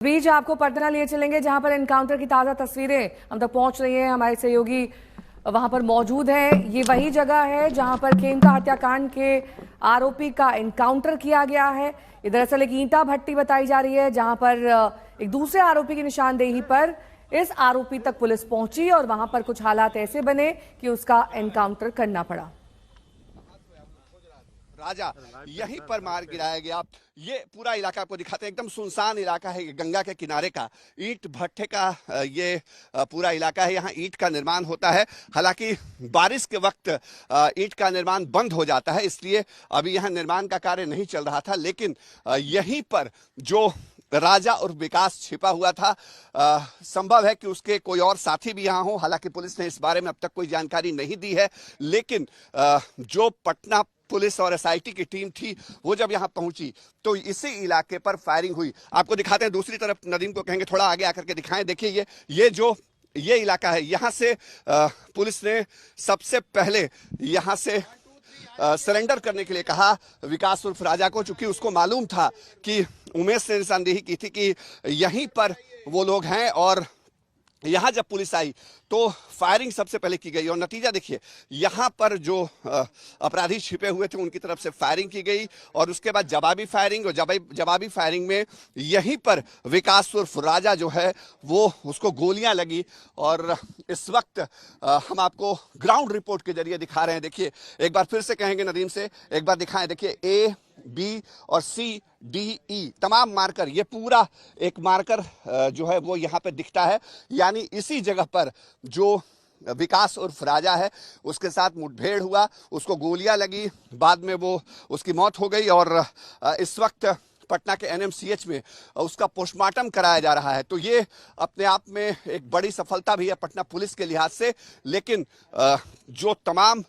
बीच आपको पटना लिए चलेंगे जहां पर एनकाउंटर की ताजा तस्वीरें हम तक पहुंच रही हैं। हमारे सहयोगी वहां पर मौजूद हैं। ये वही जगह है जहां पर खेमका हत्याकांड के आरोपी का एनकाउंटर किया गया है। ये दरअसल एक ईंटा भट्टी बताई जा रही है जहां पर एक दूसरे आरोपी की निशानदेही पर इस आरोपी तक पुलिस पहुंची और वहां पर कुछ हालात ऐसे बने कि उसका एनकाउंटर करना पड़ा। राजा यहीं पर मार गिराया गया। ये पूरा इलाका आपको दिखाते हैं, एकदम सुनसान इलाका है, गंगा के किनारे का ईंट भट्टे का ये पूरा इलाका है। यहाँ ईंट का निर्माण होता है। हालांकि बारिश के वक्त ईंट का निर्माण बंद हो जाता है, इसलिए अभी यहाँ निर्माण का कार्य नहीं चल रहा था। लेकिन यहीं पर जो राजा और विकास छिपा हुआ था, संभव है कि उसके कोई और साथी भी यहाँ हो। हालांकि पुलिस ने इस बारे में अब तक कोई जानकारी नहीं दी है। लेकिन जो पटना पुलिस और एसआईटी की टीम थी वो जब यहाँ पहुंची तो इसी इलाके पर फायरिंग हुई। आपको दिखाते हैं दूसरी तरफ, नदीम को कहेंगे थोड़ा आगे आकर के दिखाएं। देखिए ये इलाका है, यहाँ से पुलिस ने सबसे पहले यहाँ से सरेंडर करने के लिए कहा विकास उर्फ राजा को, चूंकि उसको मालूम था कि उमेश ने निशानदेही की थी कि यहीं पर वो लोग हैं। और यहाँ जब पुलिस आई तो फायरिंग सबसे पहले की गई और नतीजा देखिए, यहाँ पर जो अपराधी छिपे हुए थे उनकी तरफ से फायरिंग की गई और उसके बाद जवाबी फायरिंग, और जवाबी फायरिंग में यहीं पर विकास उर्फ राजा जो है वो उसको गोलियां लगी। और इस वक्त हम आपको ग्राउंड रिपोर्ट के जरिए दिखा रहे हैं। देखिए एक बार फिर से कहेंगे नदीम से, एक बार दिखाएं। देखिए A, B और C, D, E तमाम मार्कर, ये पूरा एक मार्कर जो है वो यहाँ पे दिखता है। यानी इसी जगह पर जो विकास उर्फ राजा है उसके साथ मुठभेड़ हुआ, उसको गोलियां लगी, बाद में वो उसकी मौत हो गई और इस वक्त पटना के एनएमसीएच में उसका पोस्टमार्टम कराया जा रहा है। तो ये अपने आप में एक बड़ी सफलता भी है पटना पुलिस के लिहाज से। लेकिन जो तमाम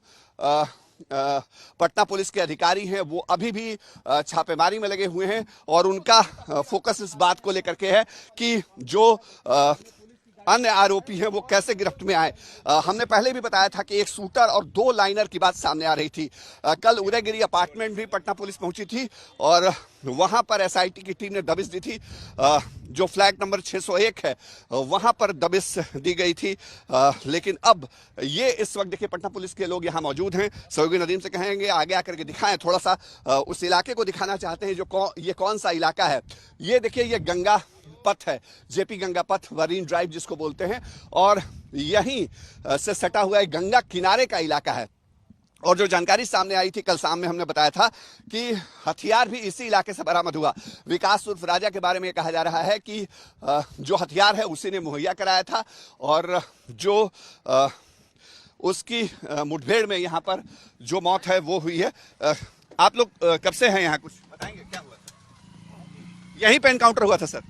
पटना पुलिस के अधिकारी हैं वो अभी भी छापेमारी में लगे हुए हैं और उनका फोकस इस बात को लेकर के है कि जो अन्य आरोपी हैं वो कैसे गिरफ्त में आए। हमने पहले भी बताया था कि एक शूटर और 2 लाइनर की बात सामने आ रही थी। कल उदयगिरी अपार्टमेंट भी पटना पुलिस पहुंची थी और वहां पर एसआईटी की टीम ने दबिश दी थी। जो फ्लैग नंबर 601 है वहां पर दबिश दी गई थी। लेकिन अब ये इस वक्त देखिए पटना पुलिस के लोग यहाँ मौजूद हैं। सहयोगी नदीम से कहेंगे आगे आकर के दिखाएं, थोड़ा सा उस इलाके को दिखाना चाहते हैं ये कौन सा इलाका है। ये देखिए, ये गंगा पथ है, जेपी गंगा पथ, मरीन ड्राइव जिसको बोलते हैं, और यहीं से सटा हुआ है, गंगा किनारे का इलाका है। और जो जानकारी सामने आई थी कल शाम में, हमने बताया था कि हथियार भी इसी इलाके से बरामद हुआ। विकास उर्फ राजा के बारे में कहा जा रहा है कि जो हथियार है उसी ने मुहैया कराया था और जो उसकी मुठभेड़ में यहाँ पर जो मौत है वो हुई है। आप लोग कब से हैं यहाँ, कुछ बताएंगे क्या हुआ? यहीं पे एनकाउंटर हुआ था सर।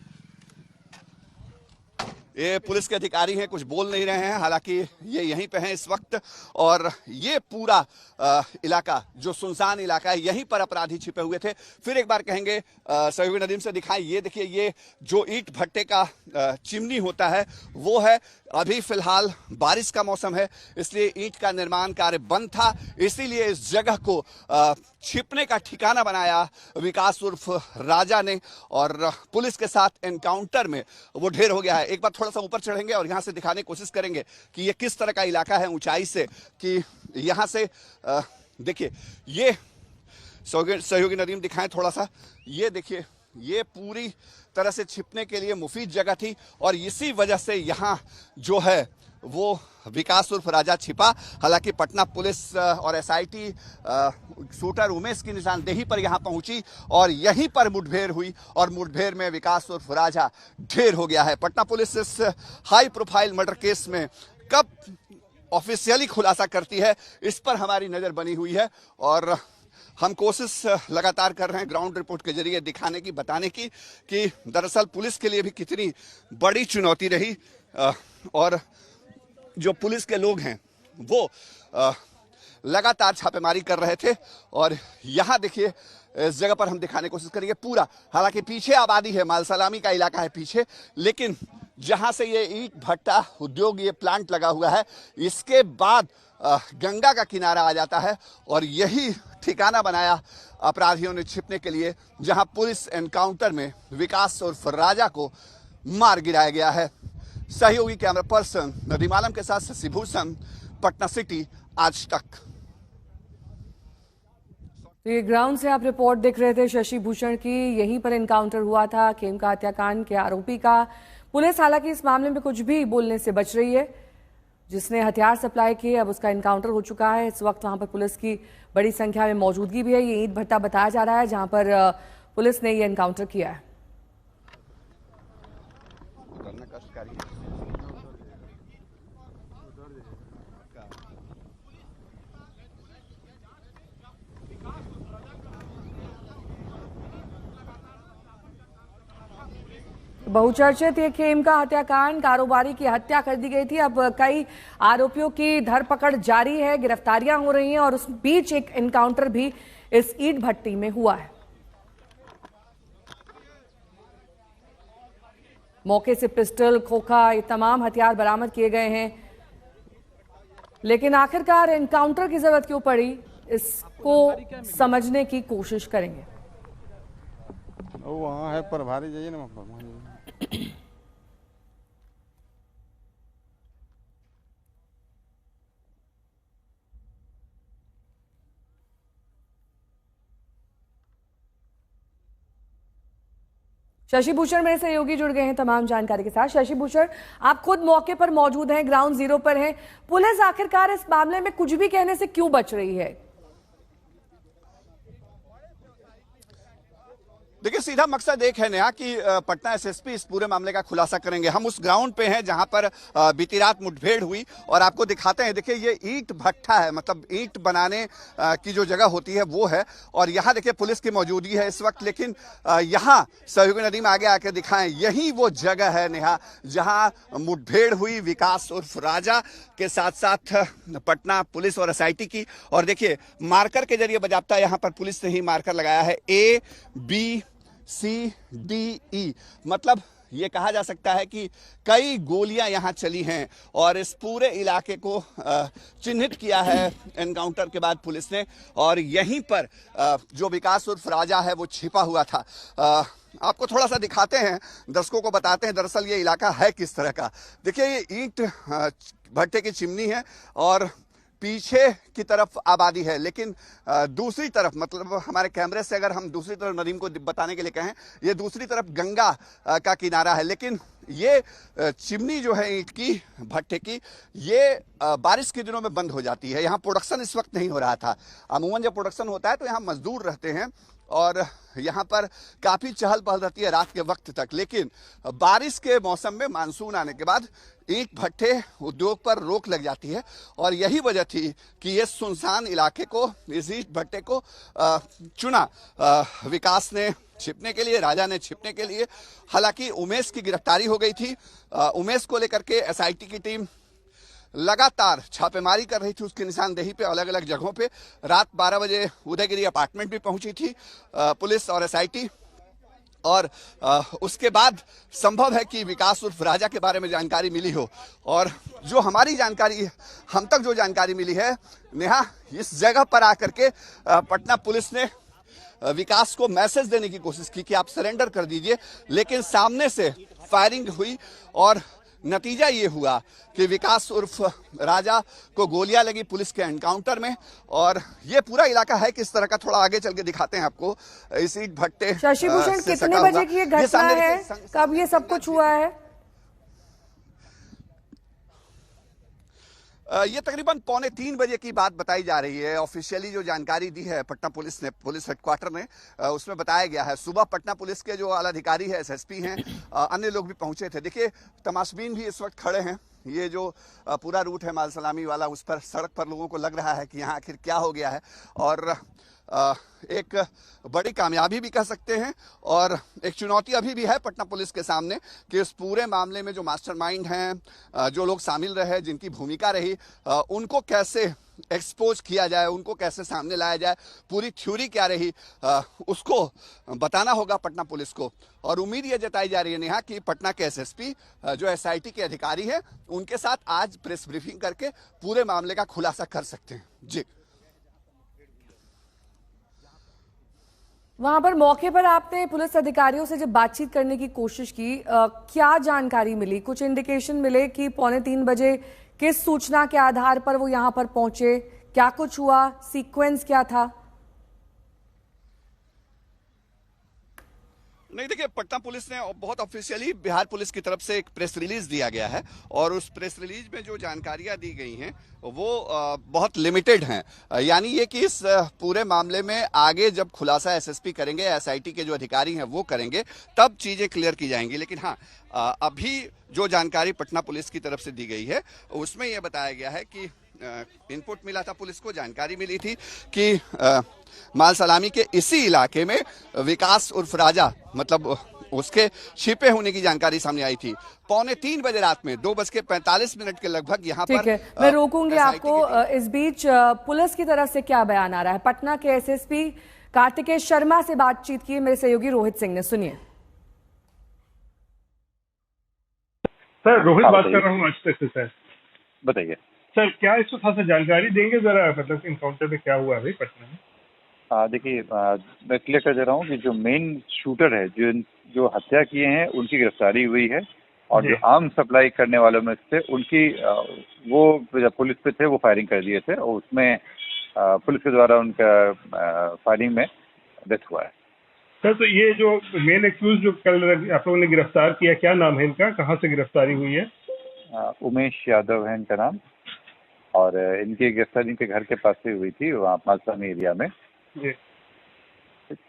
ये पुलिस के अधिकारी हैं, कुछ बोल नहीं रहे हैं, हालांकि ये यहीं पे हैं इस वक्त। और ये पूरा इलाका जो सुनसान इलाका है, यहीं पर अपराधी छिपे हुए थे। फिर एक बार कहेंगे सहयोगी नदीम से दिखाएं। ये देखिए, ये जो ईंट भट्टे का चिमनी होता है वो है। अभी फिलहाल बारिश का मौसम है इसलिए ईंट का निर्माण कार्य बंद था, इसीलिए इस जगह को छिपने का ठिकाना बनाया विकास उर्फ राजा ने और पुलिस के साथ एनकाउंटर में वो ढेर हो गया है। एक बार थोड़ा सा ऊपर चढ़ेंगे और यहाँ से दिखाने की कोशिश करेंगे कि ये किस तरह का इलाका है ऊंचाई से, कि यहाँ से देखिए, ये सहयोगी नदीम दिखाएं थोड़ा सा। ये देखिए, ये पूरी तरह से छिपने के लिए मुफीद जगह थी और इसी वजह से यहाँ जो है वो विकास उर्फ राजा छिपा। हालांकि पटना पुलिस और एसआईटी शूटर उमेश की निशानदेही पर यहाँ पहुंची और यहीं पर मुठभेड़ हुई और मुठभेड़ में विकास उर्फ राजा ढेर हो गया है। पटना पुलिस इस हाई प्रोफाइल मर्डर केस में कब ऑफिशियली खुलासा करती है, इस पर हमारी नजर बनी हुई है और हम कोशिश लगातार कर रहे हैं ग्राउंड रिपोर्ट के जरिए दिखाने की, बताने की कि दरअसल पुलिस के लिए भी कितनी बड़ी चुनौती रही। और जो पुलिस के लोग हैं वो लगातार छापेमारी कर रहे थे और यहाँ देखिए, इस जगह पर हम दिखाने की कोशिश करेंगे पूरा। हालांकि पीछे आबादी है, माल सलामी का इलाका है पीछे, लेकिन जहां से ये ईंट भट्टा उद्योग, ये प्लांट लगा हुआ है, इसके बाद गंगा का किनारा आ जाता है और यही ठिकाना बनाया अपराधियों ने छिपने के लिए, जहां पुलिस एनकाउंटर में विकास उर्फ राजा को मार गिराया गया है। सहयोगी कैमरा पर्सन नदीम आलम के साथ शशि भूषण, पटना सिटी, आज तक। तो ये ग्राउंड से आप रिपोर्ट देख रहे थे शशि भूषण की। यहीं पर एनकाउंटर हुआ था खेमका हत्याकांड के आरोपी का। पुलिस हालांकि इस मामले में कुछ भी बोलने से बच रही है। जिसने हथियार सप्लाई किए अब उसका एनकाउंटर हो चुका है। इस वक्त वहां पर पुलिस की बड़ी संख्या में मौजूदगी भी है। ये ईंट भट्टा बताया जा रहा है जहां पर पुलिस ने ये एनकाउंटर किया है। बहुचर्चित ये खेमका हत्याकांड, कारोबारी की हत्या कर दी गई थी। अब कई आरोपियों की धरपकड़ जारी है, गिरफ्तारियां हो रही हैं और उस बीच एक एनकाउंटर भी इस ईंट भट्टी में हुआ है। मौके से पिस्टल, खोखा, ये तमाम हथियार बरामद किए गए हैं। लेकिन आखिरकार एनकाउंटर की जरूरत क्यों पड़ी, इसको समझने की कोशिश करेंगे। वहाँ है प्रभारी, जाइए ना। शशि भूषण मेरे सहयोगी जुड़ गए हैं तमाम जानकारी के साथ। शशि भूषण, आप खुद मौके पर मौजूद हैं, ग्राउंड जीरो पर हैं। पुलिस आखिरकार इस मामले में कुछ भी कहने से क्यों बच रही है? देखिए, सीधा मकसद एक है नेहा कि पटना एसएसपी इस पूरे मामले का खुलासा करेंगे। हम उस ग्राउंड पे हैं जहां पर बीती रात मुठभेड़ हुई और आपको दिखाते हैं। देखिए, ये ईंट भट्टा है, मतलब ईंट बनाने की जो जगह होती है वो है। और यहाँ देखिए पुलिस की मौजूदगी है इस वक्त। लेकिन यहाँ सहयोगी नदीम आगे आके दिखाएं, यही वो जगह है नेहा जहां मुठभेड़ हुई विकास उर्फ राजा के साथ साथ पटना पुलिस और एसआईटी की। और देखिए, मार्कर के जरिए बाजाबता यहाँ पर पुलिस ने ही मार्कर लगाया है, ABCDE, मतलब ये कहा जा सकता है कि कई गोलियां यहां चली हैं और इस पूरे इलाके को चिन्हित किया है एनकाउंटर के बाद पुलिस ने। और यहीं पर जो विकास उर्फ राजा है वो छिपा हुआ था। आपको थोड़ा सा दिखाते हैं, दर्शकों को बताते हैं दरअसल ये इलाका है किस तरह का। देखिए, ये ईंट भट्टे की चिमनी है और पीछे की तरफ आबादी है, लेकिन दूसरी तरफ, मतलब हमारे कैमरे से अगर हम दूसरी तरफ नदीम को बताने के लिए कहें, ये दूसरी तरफ गंगा का किनारा है। लेकिन ये चिमनी जो है ईंट की भट्टे की, ये बारिश के दिनों में बंद हो जाती है। यहाँ प्रोडक्शन इस वक्त नहीं हो रहा था। अमूमन जब प्रोडक्शन होता है तो यहाँ मजदूर रहते हैं और यहाँ पर काफ़ी चहल पहल रहती है रात के वक्त तक। लेकिन बारिश के मौसम में मानसून आने के बाद ईंट भट्टे उद्योग पर रोक लग जाती है और यही वजह थी कि ये सुनसान इलाके को, इस ईंट भट्टे को चुना विकास ने छिपने के लिए, राजा ने छिपने के लिए। हालांकि उमेश की गिरफ्तारी हो गई थी। उमेश को लेकर के एसआईटी की टीम लगातार छापेमारी कर रही थी, उसकी निशानदेही पे अलग अलग जगहों पे। रात 12 बजे उदयगिरी अपार्टमेंट भी पहुंची थी पुलिस और एसआईटी। और उसके बाद संभव है कि विकास उर्फ राजा के बारे में जानकारी मिली हो। और जो हमारी जानकारी, हम तक जो जानकारी मिली है नेहा, इस जगह पर आकर के पटना पुलिस ने विकास को मैसेज देने की कोशिश की कि आप सरेंडर कर दीजिए, लेकिन सामने से फायरिंग हुई और नतीजा ये हुआ कि विकास उर्फ राजा को गोलियां लगी पुलिस के एनकाउंटर में। और ये पूरा इलाका है किस तरह का, थोड़ा आगे चल के दिखाते हैं आपको। इस ईंट भट्टे शशि भूषण, कितने बजे की ये घटना है, कब ये सब कुछ हुआ है? ये तकरीबन 2:45 बजे की बात बताई जा रही है। ऑफिशियली जो जानकारी दी है पटना पुलिस ने, पुलिस हेडक्वार्टर ने, उसमें बताया गया है। सुबह पटना पुलिस के जो आला अधिकारी है, एसएसपी हैं, अन्य लोग भी पहुंचे थे। देखिए, तमाशबीन भी इस वक्त खड़े हैं। ये जो पूरा रूट है माल सलामी वाला, उस पर सड़क पर लोगों को लग रहा है कि यहाँ आखिर क्या हो गया है। और एक बड़ी कामयाबी भी कह सकते हैं और एक चुनौती अभी भी है पटना पुलिस के सामने कि इस पूरे मामले में जो मास्टरमाइंड हैं, जो लोग शामिल रहे, जिनकी भूमिका रही, उनको कैसे एक्सपोज किया जाए, उनको कैसे सामने लाया जाए, पूरी थ्योरी क्या रही, उसको बताना होगा पटना पुलिस को। और उम्मीद ये जताई जा रही है नेहा कि पटना के एसएसपी जो एसआईटी के अधिकारी हैं उनके साथ आज प्रेस ब्रीफिंग करके पूरे मामले का खुलासा कर सकते हैं। जी, वहां पर मौके पर आपने पुलिस अधिकारियों से जब बातचीत करने की कोशिश की, क्या जानकारी मिली? कुछ इंडिकेशन मिले कि 2:45 बजे किस सूचना के आधार पर वो यहां पर पहुंचे? क्या कुछ हुआ? सीक्वेंस क्या था? नहीं, देखिए, पटना पुलिस ने बहुत ऑफिशियली बिहार पुलिस की तरफ से एक प्रेस रिलीज दिया गया है और उस प्रेस रिलीज में जो जानकारियां दी गई हैं वो बहुत लिमिटेड हैं। यानी ये कि इस पूरे मामले में आगे जब खुलासा एसएसपी करेंगे, एसआईटी के जो अधिकारी हैं वो करेंगे, तब चीजें क्लियर की जाएंगी। लेकिन हाँ, अभी जो जानकारी पटना पुलिस की तरफ से दी गई है उसमें यह बताया गया है कि इनपुट मिला था, पुलिस को जानकारी मिली थी कि माल सलामी के इसी इलाके में विकास उर्फ राजा, मतलब उसके छिपे होने की जानकारी सामने आई थी। 2:45 बजे रात में 2:45 के लगभग यहाँ पर। ठीक है, मैं रोकूंगी आपको। इस बीच पुलिस की तरफ से क्या बयान आ रहा है? पटना के एसएसपी कार्तिकेय शर्मा से बातचीत की मेरे सहयोगी रोहित सिंह ने, सुनिए। सर, रोहित बात कर रहा हूँ आज तक से। सर बताइए सर, क्या इसको थोड़ा सा जानकारी देंगे जरा, मतलब इनकाउंटर में क्या हुआ अभी पटना में? देखिए, मैं क्लियर कर दे रहा हूँ कि जो मेन शूटर है, जो हत्या किए हैं, उनकी गिरफ्तारी हुई है और जो आर्म सप्लाई करने वालों में से उनकी वो जब पुलिस पे थे वो फायरिंग कर दिए थे और उसमें पुलिस के द्वारा उनका फायरिंग में डेथ हुआ है। सर, तो ये जो मेन एक्यूज जो कल आप लोगों ने गिरफ्तार किया, क्या नाम है इनका, कहाँ से गिरफ्तारी हुई है? उमेश यादव है इनका नाम और इनकी गिरफ्तारी इनके घर के पास से हुई थी, वहाँ मालसानी एरिया में। जी।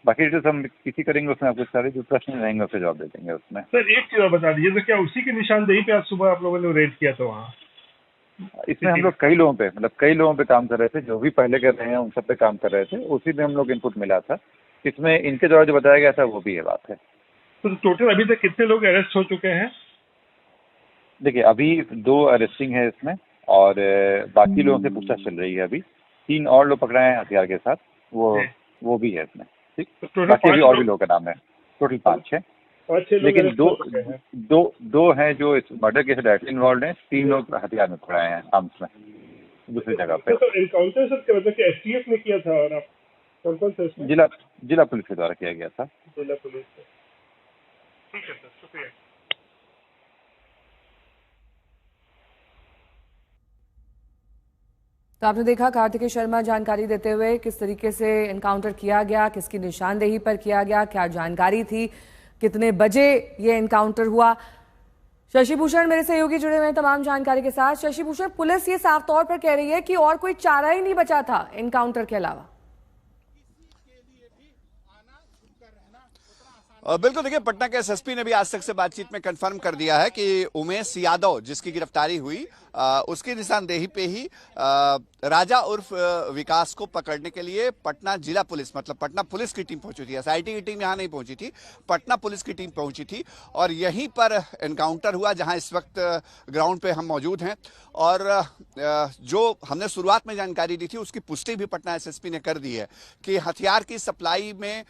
बाकी डिटेल्स हम किसी करेंगे, उसमें आपको सारे जो प्रश्न रहेंगे उससे जवाब दे देंगे उसमें। सर, एक चीज बता दीजिए, तो क्या उसी की निशानदेही पे आज सुबह आप लोगों ने रेड किया था वहाँ? इसमें हम लोग कई लोगों पे काम कर रहे थे, जो भी पहले कर रहे हैं उन सब पे काम कर रहे थे, उसी में हम लोग इनपुट मिला था। इसमें इनके द्वारा जो बताया गया था वो भी ये बात है। तो टोटल अभी तक कितने लोग अरेस्ट हो चुके हैं? देखिए, अभी 2 अरेस्टिंग है इसमें और बाकी लोगों से पूछताछ चल रही है। अभी 3 और लोग पकड़ाए हैं हथियार के साथ, वो भी है इसमें। ठीक, तो बाकी अभी और भी लोगों का नाम है। टोटल 5-6, लेकिन दो हैं जो इस मर्डर केस डायरेक्टली इन्वॉल्व हैं। 3 लोग हथियार में पकड़ाए हैं आर्म्स में दूसरी जगह पे। तो एनकाउंटर सर मतलब कि एसटीएफ ने किया था और आप कौन से? जिला पुलिस के द्वारा किया गया था। जिला पुलिस। ठीक है सर, शुक्रिया। तो आपने देखा कार्तिकेय शर्मा जानकारी देते हुए किस तरीके से एनकाउंटर किया गया, किसकी निशानदेही पर किया गया, क्या जानकारी थी, कितने बजे ये एनकाउंटर हुआ। शशि भूषण मेरे सहयोगी जुड़े हुए हैं तमाम जानकारी के साथ। शशि भूषण, पुलिस ये साफ तौर पर कह रही है कि और कोई चारा ही नहीं बचा था एनकाउंटर के अलावा। बिल्कुल, देखिए, पटना के एसएसपी ने भी आज तक से बातचीत में कंफर्म कर दिया है कि उमेश यादव जिसकी गिरफ्तारी हुई उसकी निशानदेही पे ही राजा उर्फ विकास को पकड़ने के लिए पटना जिला पुलिस, मतलब पटना पुलिस की टीम पहुंची थी। एसआईटी की टीम यहां नहीं पहुंची थी, पटना पुलिस की टीम पहुंची थी और यहीं पर एनकाउंटर हुआ जहां इस वक्त ग्राउंड पे हम मौजूद हैं। और जो हमने शुरुआत में जानकारी दी थी उसकी पुष्टि भी पटना एसएसपी ने कर दी है कि हथियार की सप्लाई में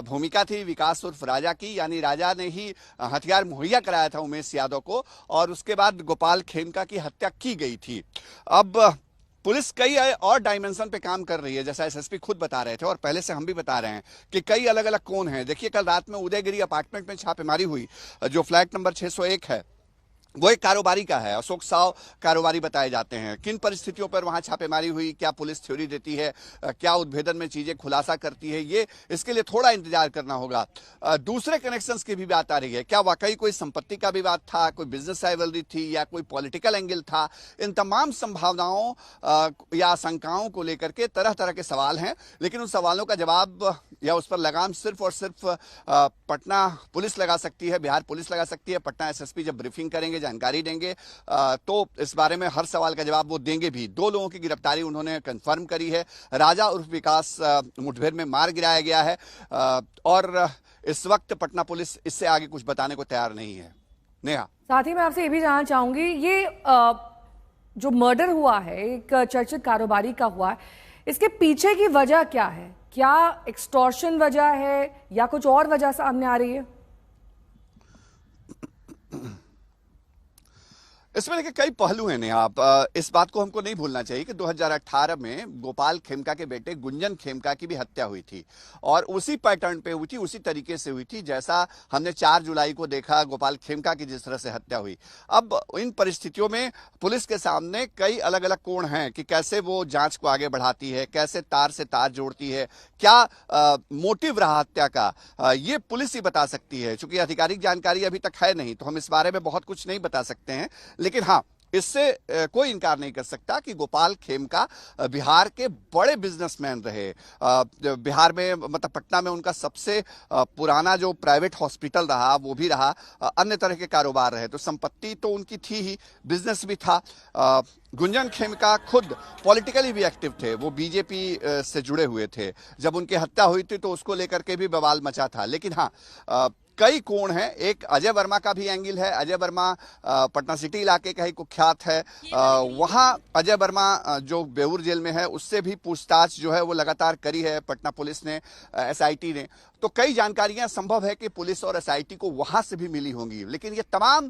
भूमिका थी विकास उर्फ राजा की, यानी राजा ने ही हथियार मुहैया कराया था उमेश यादव को और उसके बाद गोपाल खेमका की हत्या की गई थी। अब पुलिस कई और डायमेंशन पे काम कर रही है, जैसा एसएसपी खुद बता रहे थे और पहले से हम भी बता रहे हैं कि कई अलग अलग कोण हैं। देखिए, कल रात में उदयगिरी अपार्टमेंट में छापेमारी हुई, जो फ्लैट नंबर 601 है, वो एक कारोबारी का है। अशोक साव कारोबारी बताए जाते हैं। किन परिस्थितियों पर वहां छापेमारी हुई, क्या पुलिस थ्योरी देती है, क्या उद्भेदन में चीजें खुलासा करती है, ये इसके लिए थोड़ा इंतजार करना होगा। दूसरे कनेक्शंस की भी बात आ रही है, क्या वाकई कोई संपत्ति का विवाद था, कोई बिजनेस राइवलरी थी या कोई पॉलिटिकल एंगल था। इन तमाम संभावनाओं या आशंकाओं को लेकर के तरह तरह के सवाल हैं, लेकिन उन सवालों का जवाब या उस पर लगाम सिर्फ और सिर्फ पटना पुलिस लगा सकती है, बिहार पुलिस लगा सकती है। पटना एसएसपी जब ब्रीफिंग करेंगे, जानकारी देंगे तो इस बारे में हर सवाल का जवाब वो देंगे भी। 2 लोगों की गिरफ्तारी उन्होंने कंफर्म करी है। राजा उर्फ विकास मुठभेड़ में मार गिराया गया है और इस वक्त पटना पुलिस इससे आगे कुछ बताने को तैयार नहीं है। नेहा, साथ ही मैं आपसे ये भी जानना चाहूंगी, ये जो मर्डर हुआ है, एक चर्चित कारोबारी का हुआ है, इसके पीछे की वजह क्या है? क्या एक्सटॉर्शन वजह है या कुछ और वजह सामने आ रही है? इसमें देखिए कई पहलू हैं नेहा। आप इस बात को हमको नहीं भूलना चाहिए कि 2018 में गोपाल खेमका के बेटे गुंजन खेमका की भी हत्या हुई थी और उसी पैटर्न पे हुई थी, उसी तरीके से हुई थी जैसा हमने 4 जुलाई को देखा गोपाल खेमका की जिस तरह से हत्या हुई। अब इन परिस्थितियों में पुलिस के सामने कई अलग अलग कोण हैं कि कैसे वो जांच को आगे बढ़ाती है, कैसे तार से तार जोड़ती है, क्या मोटिव रहा हत्या का, ये पुलिस ही बता सकती है। चूंकि आधिकारिक जानकारी अभी तक है नहीं तो हम इस बारे में बहुत कुछ नहीं बता सकते हैं, लेकिन हाँ, इससे कोई इनकार नहीं कर सकता कि गोपाल खेमका बिहार के बड़े बिजनेसमैन रहे। बिहार में मतलब पटना में उनका सबसे पुराना जो प्राइवेट हॉस्पिटल रहा वो भी रहा, अन्य तरह के कारोबार रहे, तो संपत्ति तो उनकी थी ही, बिजनेस भी था। गुंजन खेमका खुद पॉलिटिकली भी एक्टिव थे, वो बीजेपी से जुड़े हुए थे। जब उनकी हत्या हुई थी तो उसको लेकर के भी बवाल मचा था। लेकिन हाँ, कई कोण हैं। एक अजय वर्मा का भी एंगल है। अजय वर्मा पटना सिटी इलाके का ही कुख्यात है। वहां अजय वर्मा जो बेऊर जेल में है उससे भी पूछताछ जो है वो लगातार करी है पटना पुलिस ने, एसआईटी ने। तो कई जानकारियां संभव है कि पुलिस और एसआईटी को वहां से भी मिली होंगी। लेकिन ये तमाम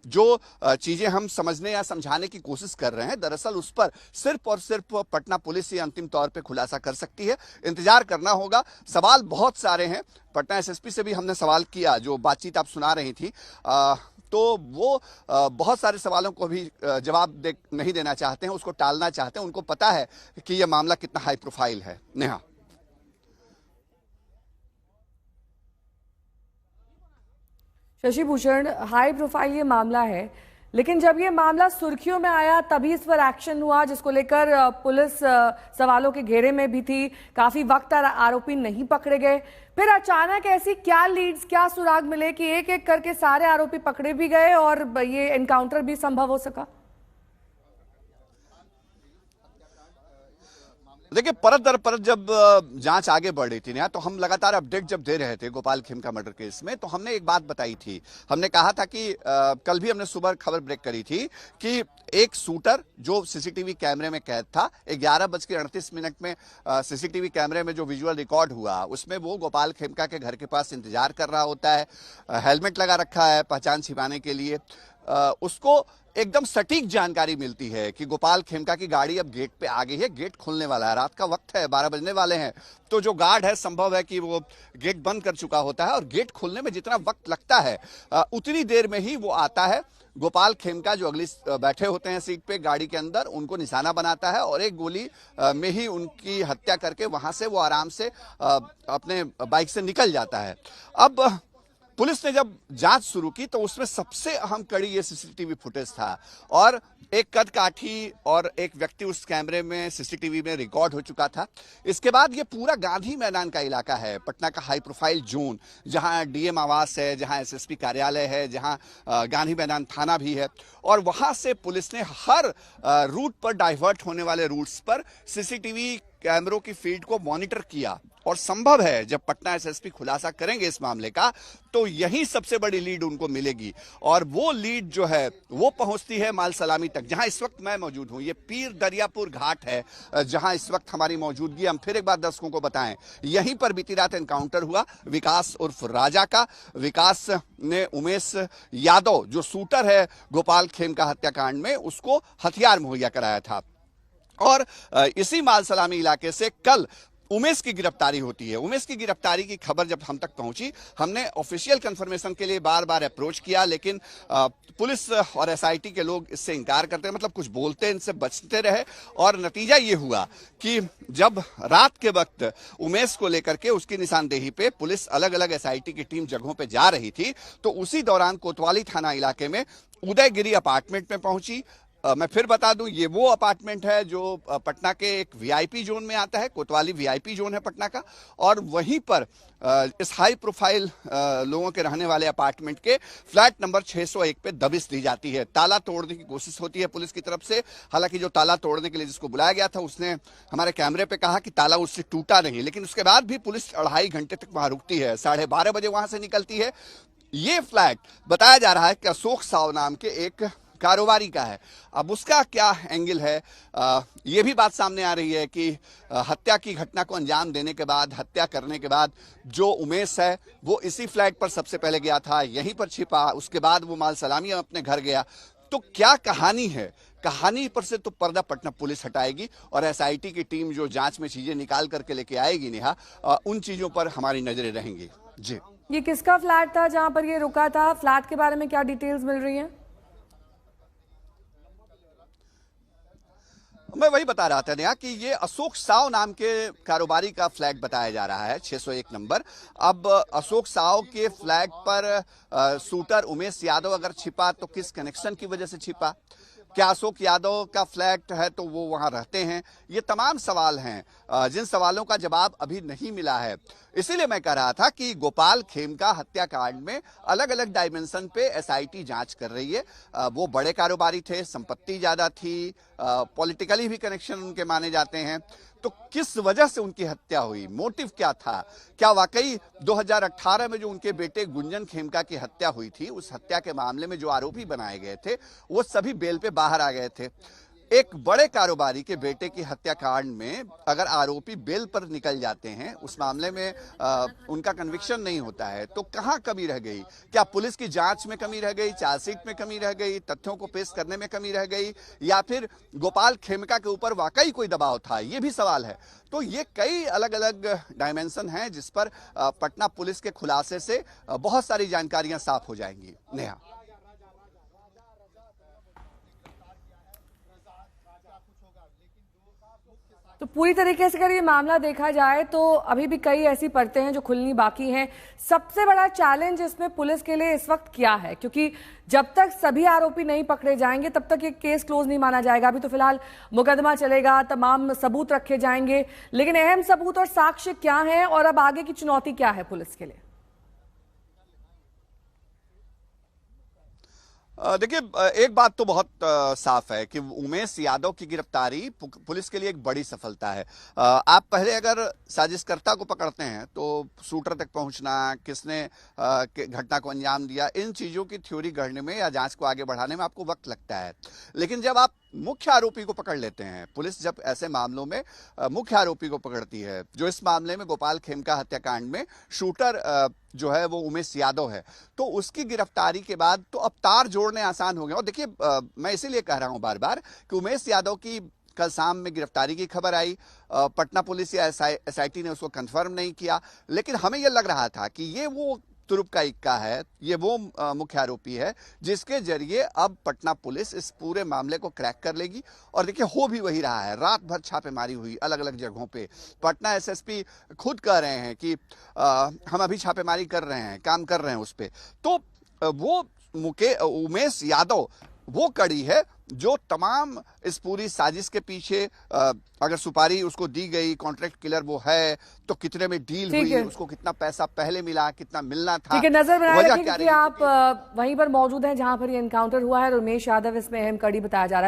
जो चीजें हम समझने या समझाने की कोशिश कर रहे हैं, दरअसल उस पर सिर्फ और सिर्फ पटना पुलिस ही अंतिम तौर पे खुलासा कर सकती है। इंतजार करना होगा। सवाल बहुत सारे हैं। पटना एसएसपी से भी हमने सवाल किया, जो बातचीत आप सुना रही थी, तो वो बहुत सारे सवालों को भी जवाब नहीं देना चाहते हैं, उसको टालना चाहते हैं। उनको पता है कि यह मामला कितना हाई प्रोफाइल है। नेहा, शशि भूषण, हाई प्रोफाइल ये मामला है, लेकिन जब ये मामला सुर्खियों में आया तभी इस पर एक्शन हुआ, जिसको लेकर पुलिस सवालों के घेरे में भी थी। काफी वक्त आरोपी नहीं पकड़े गए, फिर अचानक ऐसी क्या लीड्स, क्या सुराग मिले कि एक एक करके सारे आरोपी पकड़े भी गए और ये एनकाउंटर भी संभव हो सका? देखिए, परत दर परत जब जांच आगे बढ़ रही थी ना, तो हम लगातार अपडेट जब दे रहे थे गोपाल खेमका मर्डर केस में, तो हमने एक बात बताई थी। हमने कहा था कि कल भी हमने सुबह खबर ब्रेक करी थी कि एक शूटर जो सीसीटीवी कैमरे में कैद था, 11:38 में सीसीटीवी कैमरे में जो विजुअल रिकॉर्ड हुआ उसमें वो गोपाल खेमका के घर के पास इंतजार कर रहा होता है। हेलमेट लगा रखा है पहचान छिपाने के लिए। उसको एकदम सटीक जानकारी मिलती है कि गोपाल खेमका की गाड़ी अब गेट पे आ गई है, गेट खुलने वाला है, रात का वक्त है, 12 बजने वाले हैं। तो जो गार्ड है संभव है कि वो गेट बंद कर चुका होता है और गेट खुलने में जितना वक्त लगता है उतनी देर में ही वो आता है। गोपाल खेमका जो अगली बैठे होते हैं सीट पे गाड़ी के अंदर, उनको निशाना बनाता है और एक गोली में ही उनकी हत्या करके वहां से वो आराम से अपने बाइक से निकल जाता है। अब पुलिस ने जब जांच शुरू की तो उसमें सबसे अहम कड़ी ये सीसीटीवी फुटेज था और एक कदकाठी और एक व्यक्ति उस कैमरे में सीसीटीवी में रिकॉर्ड हो चुका था। इसके बाद ये पूरा गांधी मैदान का इलाका है, पटना का हाई प्रोफाइल जोन, जहां डीएम आवास है, जहां एसएसपी कार्यालय है, जहां गांधी मैदान थाना भी है, और वहां से पुलिस ने हर रूट पर डाइवर्ट होने वाले रूट्स पर सीसीटीवी कैमरों की फीड को मॉनिटर किया। और संभव है जब पटना एसएसपी खुलासा करेंगे इस मामले का तो यही सबसे बड़ी लीड उनको मिलेगी। और वो लीड जो है वो पहुंचती है माल सलामी तक, जहां इस वक्त मैं मौजूद हूं। ये पीर दरियापुर घाट है जहां इस वक्त हमारी मौजूदगी। हम फिर एक बार दर्शकों को बताएं, यहीं पर बीती रात एनकाउंटर हुआ विकास उर्फ राजा का। विकास ने उमेश यादव जो शूटर है गोपाल खेमका हत्याकांड में, उसको हथियार मुहैया कराया था। और इसी माल सलामी इलाके से कल उमेश की गिरफ्तारी होती है। उमेश की गिरफ्तारी की खबर जब हम तक पहुंची, हमने ऑफिशियल कंफर्मेशन के लिए बार बार अप्रोच किया, लेकिन पुलिस और एसआईटी के लोग इससे इनकार करते, मतलब कुछ बोलते, इनसे बचते रहे। और नतीजा ये हुआ कि जब रात के वक्त उमेश को लेकर के उसकी निशानदेही पे पुलिस अलग अलग एसआईटी की टीम जगहों पे जा रही थी, तो उसी दौरान कोतवाली थाना इलाके में उदयगिरी अपार्टमेंट में पहुंची। मैं फिर बता दूं, ये वो अपार्टमेंट है जो पटना के एक वीआईपी जोन में आता है, कोतवाली वीआईपी जोन है पटना का। और वहीं पर इस हाई प्रोफाइल लोगों के रहने वाले अपार्टमेंट के फ्लैट नंबर 601 पे दबिश दी जाती है। ताला तोड़ने की कोशिश होती है पुलिस की तरफ से। हालांकि जो ताला तोड़ने के लिए जिसको बुलाया गया था उसने हमारे कैमरे पे कहा कि ताला उससे टूटा नहीं, लेकिन उसके बाद भी पुलिस 2.5 घंटे तक वहां रुकती है, 12:30 बजे वहां से निकलती है। ये फ्लैट बताया जा रहा है कि अशोक साव नाम के एक कारोबारी का है। अब उसका क्या एंगल है, ये भी बात सामने आ रही है कि हत्या की घटना को अंजाम देने के बाद, हत्या करने के बाद जो उमेश है वो इसी फ्लैट पर सबसे पहले गया था, यहीं पर छिपा, उसके बाद वो माल सलामी अपने घर गया। तो क्या कहानी है, कहानी पर से तो पर्दा पटना पुलिस हटाएगी और एसआईटी की टीम जो जांच में चीजें निकाल करके लेके आएगी नेहा, उन चीजों पर हमारी नजरें रहेंगी। जी, ये किसका फ्लैट था जहां पर ये रुका था? फ्लैट के बारे में क्या डिटेल्स मिल रही हैं? मैं वही बता रहा था नेहा कि ये अशोक साव नाम के कारोबारी का फ्लैट बताया जा रहा है, 601 नंबर। अब अशोक साव के फ्लैट पर शूटर उमेश यादव अगर छिपा तो किस कनेक्शन की वजह से छिपा? क्या अशोक यादव का फ्लैट है तो वो वहां रहते हैं? ये तमाम सवाल हैं जिन सवालों का जवाब अभी नहीं मिला है। इसीलिए मैं कह रहा था कि गोपाल खेमका हत्याकांड में अलग अलग डायमेंशन पे एसआईटी जांच कर रही है। वो बड़े कारोबारी थे, संपत्ति ज्यादा थी, पॉलिटिकली भी कनेक्शन उनके माने जाते हैं। तो किस वजह से उनकी हत्या हुई, मोटिव क्या था? क्या वाकई 2018 में जो उनके बेटे गुंजन खेमका की हत्या हुई थी, उस हत्या के मामले में जो आरोपी बनाए गए थे वो सभी बेल पे बाहर आ गए थे? एक बड़े कारोबारी के बेटे की हत्याकांड में अगर आरोपी बेल पर निकल जाते हैं, उस मामले में उनका कन्विक्शन नहीं होता है, तो कहां कमी रह गई? क्या पुलिस की जांच में कमी रह गई, चार्जशीट में कमी रह गई, तथ्यों को पेश करने में कमी रह गई, या फिर गोपाल खेमका के ऊपर वाकई कोई दबाव था? ये भी सवाल है। तो ये कई अलग अलग डायमेंशन हैं जिस पर पटना पुलिस के खुलासे से बहुत सारी जानकारियां साफ हो जाएंगी। नेहा, तो पूरी तरीके से अगर ये मामला देखा जाए तो अभी भी कई ऐसी परतें हैं जो खुलनी बाकी हैं। सबसे बड़ा चैलेंज इसमें पुलिस के लिए इस वक्त क्या है? क्योंकि जब तक सभी आरोपी नहीं पकड़े जाएंगे तब तक ये केस क्लोज नहीं माना जाएगा। अभी तो फिलहाल मुकदमा चलेगा, तमाम सबूत रखे जाएंगे, लेकिन अहम सबूत और साक्ष्य क्या हैं और अब आगे की चुनौती क्या है पुलिस के लिए? देखिए, एक बात तो बहुत साफ है कि उमेश यादव की गिरफ्तारी पुलिस के लिए एक बड़ी सफलता है। आप पहले अगर साजिशकर्ता को पकड़ते हैं तो शूटर तक पहुंचना, किसने घटना को अंजाम दिया, इन चीजों की थ्योरी गढ़ने में या जांच को आगे बढ़ाने में आपको वक्त लगता है। लेकिन जब आप मुख्य आरोपी को पकड़ लेते हैं, पुलिस जब ऐसे मामलों में मुख्य आरोपी को पकड़ती है, जो इस मामले में गोपाल खेमका हत्याकांड में शूटर जो है वो उमेश यादव है, तो उसकी गिरफ्तारी के बाद तो अब तार जोड़ने आसान हो गए। और देखिए, मैं इसीलिए कह रहा हूं बार बार कि उमेश यादव की कल शाम में गिरफ्तारी की खबर आई, पटना पुलिस या एसआईटी ने उसको कंफर्म नहीं किया, लेकिन हमें यह लग रहा था कि ये वो तुरुप का इक्का है, ये वो मुख्य आरोपी है जिसके जरिए अब पटना पुलिस इस पूरे मामले को क्रैक कर लेगी। और देखिए, हो भी वही रहा है। रात भर छापेमारी हुई अलग अलग जगहों पे। पटना एसएसपी खुद कह रहे हैं कि हम अभी छापेमारी कर रहे हैं, काम कर रहे हैं उस पे। तो वो उमेश यादव वो कड़ी है जो तमाम इस पूरी साजिश के पीछे, अगर सुपारी उसको दी गई, कॉन्ट्रैक्ट किलर वो है, तो कितने में डील हुई, उसको कितना पैसा पहले मिला, कितना मिलना था। ठीक है, नजर बनाए रखिए कि आप वहीं पर मौजूद हैं जहां पर ये एनकाउंटर हुआ है और उमेश यादव इसमें अहम कड़ी बताया जा रहा है।